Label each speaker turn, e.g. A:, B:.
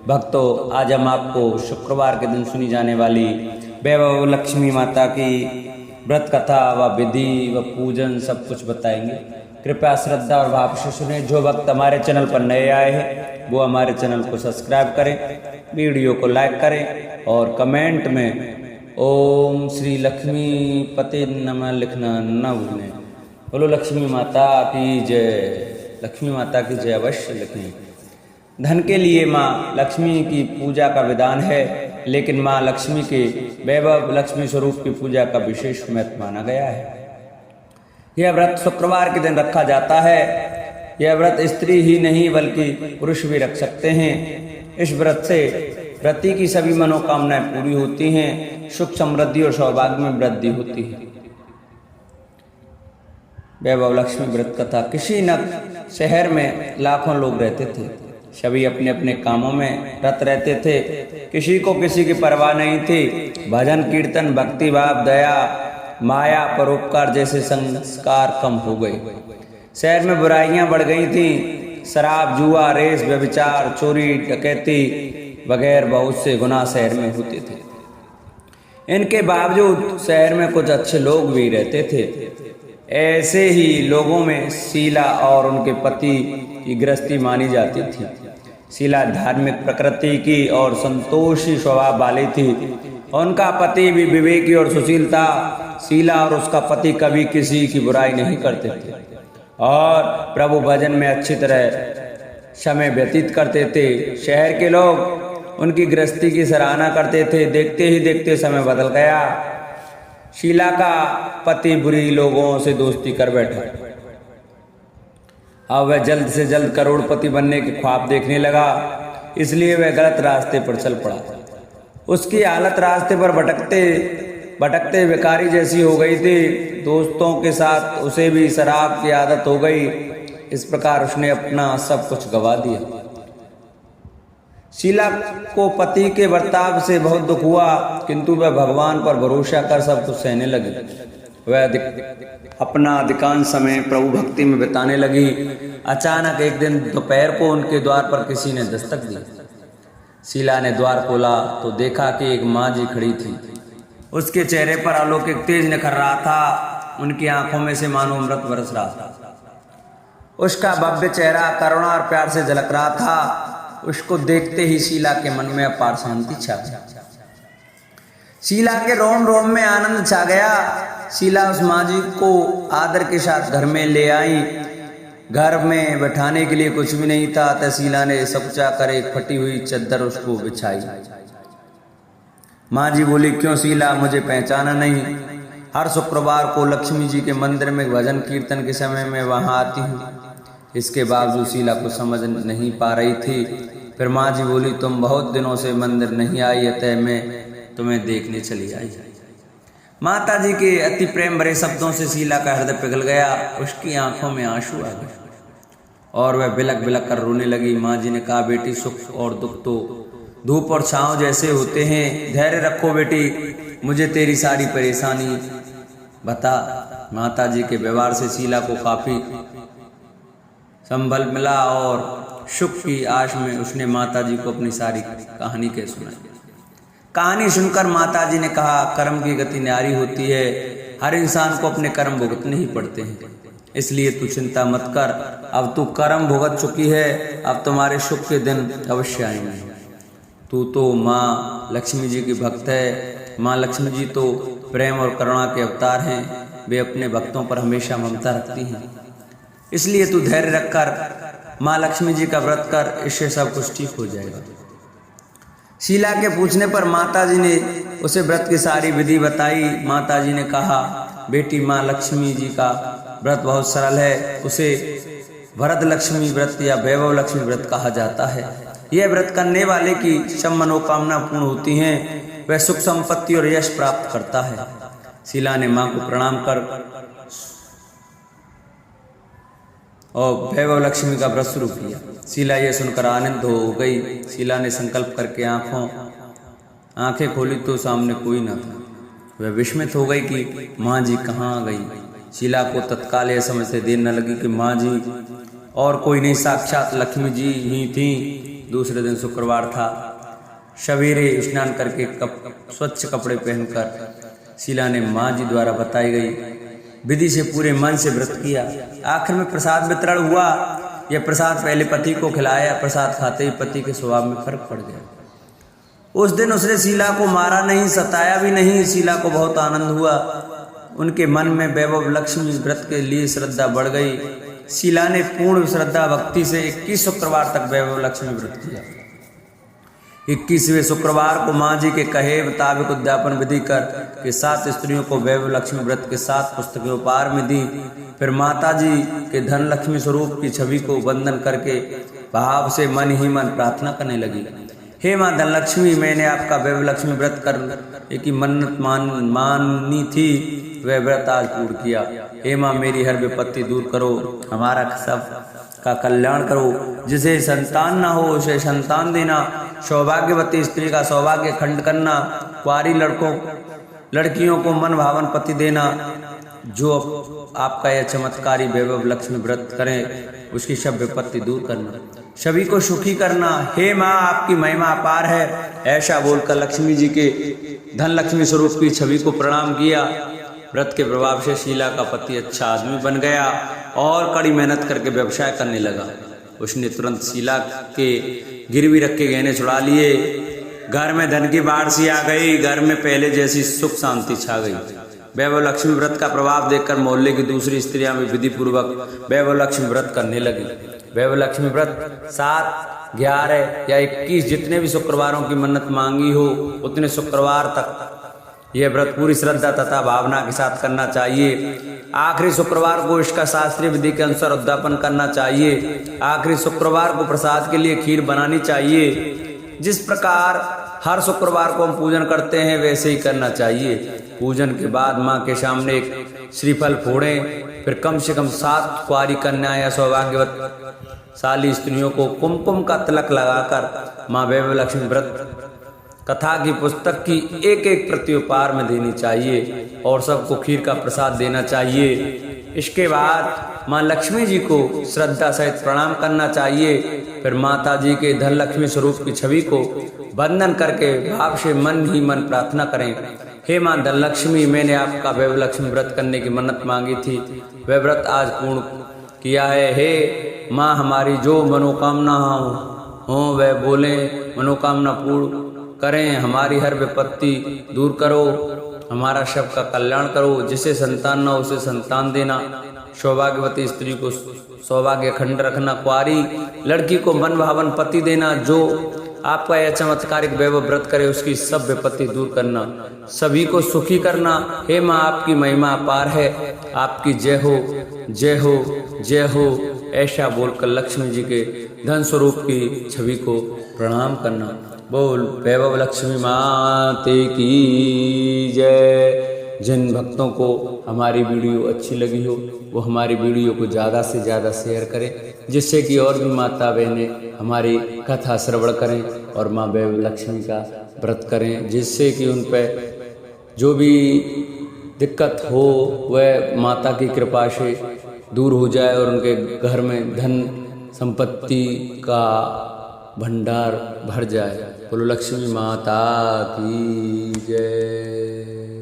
A: भक्तों, आज हम आपको शुक्रवार के दिन सुनी जाने वाली वैभव लक्ष्मी माता की व्रत कथा व विधि व पूजन सब कुछ बताएंगे। कृपया श्रद्धा और भाव से सुने। जो भक्त हमारे चैनल पर नए आए हैं वो हमारे चैनल को सब्सक्राइब करें, वीडियो को लाइक करें और कमेंट में ओम श्री लक्ष्मी पते नमः लिखना न भूलें। बोलो लक्ष्मी माता की जय। लक्ष्मी माता की जय अवश्य लिखें। धन के लिए माँ लक्ष्मी की पूजा का विधान है, लेकिन माँ लक्ष्मी के वैभव लक्ष्मी स्वरूप की पूजा का विशेष महत्व माना गया है। यह व्रत शुक्रवार के दिन रखा जाता है। यह व्रत स्त्री ही नहीं बल्कि पुरुष भी रख सकते हैं। इस व्रत से व्रती की सभी मनोकामनाएं पूरी होती हैं, सुख समृद्धि और सौभाग्य में वृद्धि होती है। वैभव लक्ष्मी व्रत कथा। किसी न शहर में लाखों लोग रहते थे। सभी अपने अपने कामों में रत रहते थे। किसी को किसी की परवाह नहीं थी। भजन कीर्तन भक्ति भाव दया माया परोपकार जैसे संस्कार कम हो गए। शहर में बुराइयां बढ़ गई थीं। शराब जुआ रेस व्यभिचार चोरी डकैती वगैरह बहुत से गुनाह शहर में होते थे। इनके बावजूद शहर में कुछ अच्छे लोग भी रहते थे। ऐसे ही लोगों में शीला और उनके पति की गृहस्थी मानी जाती थी। शीला धार्मिक प्रकृति की और संतोषी स्वभाव वाली थी। उनका पति भी विवेकी और सुशील था। शीला और उसका पति कभी किसी की बुराई नहीं करते थे और प्रभु भजन में अच्छी तरह समय व्यतीत करते थे। शहर के लोग उनकी गृहस्थी की सराहना करते थे। देखते ही देखते समय बदल गया। शीला का पति बुरी लोगों से दोस्ती कर बैठा। अब वह जल्द से जल्द करोड़पति बनने के ख्वाब देखने लगा, इसलिए वह गलत रास्ते पर चल पड़ा। उसकी हालत रास्ते पर भटकते भटकते बेकारी जैसी हो गई थी। दोस्तों के साथ उसे भी शराब की आदत हो गई। इस प्रकार उसने अपना सब कुछ गंवा दिया। शीला को पति के बर्ताव से बहुत दुख हुआ, किंतु वह भगवान पर भरोसा कर सब कुछ सहने लगी। वह अपना अधिकांश समय प्रभु भक्ति में बिताने लगी। अचानक एक दिन दोपहर को उनके द्वार पर किसी ने दस्तक दी। शीला ने द्वार खोला तो देखा कि एक माँ जी खड़ी थी। उसके चेहरे पर अलौकिक तेज निखर रहा था। उनकी आंखों में से मानो अमृत बरस रहा था। उसका भव्य चेहरा करुणा और प्यार से झलक रहा था। उसको देखते ही शीला के मन में अपार शांति छा गई। शीला के रोम रोम में आनंद छा गया। शीला उस माँ जी को आदर के साथ घर में ले आई। घर में बैठाने के लिए कुछ भी नहीं था, तो शीला ने सबचा कर एक फटी हुई चद्दर उसको बिछाई। माँ जी बोली, क्यों शीला, मुझे पहचाना नहीं? हर शुक्रवार को लक्ष्मी जी के मंदिर में भजन कीर्तन के समय में वहां आती हूँ। इसके बावजूद शीला को समझ नहीं पा रही थी। फिर माँ जी बोली, तुम बहुत दिनों से मंदिर नहीं आई, अतः मैं तुम्हें देखने चली आई। माता जी के अति प्रेम भरे शब्दों से शीला का हृदय पिघल गया। उसकी आंखों में आंसू आ गए और वह बिलक बिलक कर रोने लगी। माँ जी ने कहा, बेटी, सुख और दुख तो धूप और छांव जैसे होते हैं। धैर्य रखो बेटी, मुझे तेरी सारी परेशानी बता। माता जी के व्यवहार से शीला को काफी संबल मिला और सुख की आश में उसने माता जी को अपनी सारी कहानी कह सुनाई। कहानी सुनकर माता जी ने कहा, कर्म की गति न्यारी होती है। हर इंसान को अपने कर्म भुगतने ही पड़ते हैं, इसलिए तू चिंता मत कर। अब तू कर्म भुगत चुकी है, अब तुम्हारे सुख के दिन अवश्य आएंगे। तू तो माँ लक्ष्मी जी की भक्त है। माँ लक्ष्मी जी तो प्रेम और करुणा के अवतार हैं। वे अपने भक्तों पर हमेशा ममता रखती हैं, इसलिए तू धैर्य रखकर माँ लक्ष्मी जी का व्रत कर, इससे सब कुछ ठीक हो जाएगा। शीला के पूछने पर माता जी ने उसे व्रत की सारी विधि बताई। माता जी ने कहा, बेटी, माँ लक्ष्मी जी का व्रत बहुत सरल है। उसे वरद लक्ष्मी व्रत या वैभव लक्ष्मी व्रत कहा जाता है। यह व्रत करने वाले की सब मनोकामना पूर्ण होती हैं। वह सुख संपत्ति और यश प्राप्त करता है। शीला ने माँ को प्रणाम कर और वैभव लक्ष्मी का व्रत शुरू किया। शीला यह सुनकर आनंद हो गई। शीला ने संकल्प करके आंखें खोली तो सामने कोई न था। वह विस्मित हो गई कि माँ जी कहाँ गई। शीला को तत्काल यह समझते देर न लगी कि माँ जी और कोई नहीं, साक्षात लक्ष्मी जी ही थी। दूसरे दिन शुक्रवार था। सवेरे स्नान करके स्वच्छ कपड़े पहनकर शीला ने माँ जी द्वारा बताई गई विधि से पूरे मन से व्रत किया। आखिर में प्रसाद वितरण हुआ। यह प्रसाद पहले पति को खिलाया। प्रसाद खाते ही पति के स्वभाव में फर्क पड़ गया। उस दिन उसने शीला को मारा नहीं, सताया भी नहीं। शीला को बहुत आनंद हुआ। उनके मन में वैभव लक्ष्मी व्रत के लिए श्रद्धा बढ़ गई। शीला ने पूर्ण श्रद्धा भक्ति से 21 शुक्रवार तक वैभव लक्ष्मी व्रत किया। 21वें शुक्रवार को माँ जी के कहे मुताबिक उद्यापन विधि कर के 7 स्त्रियों को वैभव लक्ष्मी व्रत के 7 पुस्तकें उपहार में दी। फिर माता जी के धन लक्ष्मी स्वरूप की छवि को वंदन करके भाव से मन ही मन प्रार्थना करने लगी। हे माँ धनलक्ष्मी, मैंने आपका वैभव लक्ष्मी व्रत कर की मन्नत मानी थी, वह व्रत आज पूर्ण किया। हे माँ, मेरी हर विपत्ति दूर करो, हमारा सब का कल्याण करो। जिसे संतान न हो उसे संतान देना, सौभाग्यवती स्त्री का सौभाग्य खंड करना, कुंवारी लड़कियों को मन भावन पति देना। जो आपका यह चमत्कारी वैभव लक्ष्मी व्रत करें उसकी सब विपत्ति दूर करना, सभी को सुखी करना। हे माँ, आपकी महिमा अपार है। ऐसा बोलकर लक्ष्मी जी के धन लक्ष्मी स्वरूप की छवि को प्रणाम किया। व्रत के प्रभाव से शीला का पति अच्छा आदमी बन गया और कड़ी मेहनत करके व्यवसाय करने लगा। उसने तुरंत शीला के गिरवी रखे गहने छुड़ा लिए। घर में धन की बाढ़ सी आ गई। घर में पहले जैसी सुख शांति छा गई। वैभव लक्ष्मी व्रत का प्रभाव देखकर मोहल्ले की दूसरी स्त्रियां भी विधि पूर्वक वैभव लक्ष्मी व्रत करने लगी। वैभव लक्ष्मी व्रत 7, 11 या 21 जितने भी शुक्रवारों की मन्नत मांगी हो उतने शुक्रवार तक यह व्रत पूरी श्रद्धा तथा भावना के साथ करना चाहिए। आखिरी शुक्रवार को इसका शास्त्रीय विधि के अनुसार उद्यापन करना चाहिए। आखिरी शुक्रवार को प्रसाद के लिए खीर बनानी चाहिए। जिस प्रकार हर शुक्रवार को हम पूजन करते हैं वैसे ही करना चाहिए। पूजन के बाद माँ के सामने एक श्रीफल फोड़ें। फिर कम से कम 7 कुंवारी कन्या या सौभाग्यवती स्त्रियों को कुमकुम का तिलक लगाकर माँ वैभव लक्ष्मी व्रत कथा की पुस्तक की एक प्रति उपहार में देनी चाहिए और सबको खीर का प्रसाद देना चाहिए। इसके बाद माँ लक्ष्मी जी को श्रद्धा सहित प्रणाम करना चाहिए। फिर माता जी के धन लक्ष्मी स्वरूप की छवि को वंदन करके भाव से मन ही मन प्रार्थना करें। हे माँ धनलक्ष्मी, मैंने आपका वैभव लक्ष्मी व्रत करने की मन्नत मांगी थी, वह व्रत आज पूर्ण किया है। हे माँ, हमारी जो मनोकामना हो वह बोले, मनोकामना पूर्ण करें। हमारी हर विपत्ति दूर करो, हमारा सबका कल्याण करो। जिसे संतान न हो उसे संतान देना, सौभाग्यवती स्त्री को सौभाग्य खंड रखना, कुंवारी लड़की को मन भावन पति देना। जो आपका यह चमत्कारिक वैभव व्रत करे उसकी सब विपत्ति दूर करना, सभी को सुखी करना। हे माँ, आपकी महिमा अपार है। आपकी जय हो, जय हो, जय हो। ऐसा बोलकर लक्ष्मी जी के धन स्वरूप की छवि को प्रणाम करना। बोल वैभव लक्ष्मी माते की जय। जिन भक्तों को हमारी वीडियो अच्छी लगी हो वो हमारी वीडियो को ज़्यादा से ज़्यादा शेयर करें, जिससे कि और भी माता बहनें हमारी कथा श्रवण करें और माँ वैभव लक्ष्मी का व्रत करें, जिससे कि उन पर जो भी दिक्कत हो वह माता की कृपा से दूर हो जाए और उनके घर में धन संपत्ति का भंडार भर जाए। बोलो लक्ष्मी माता की जय।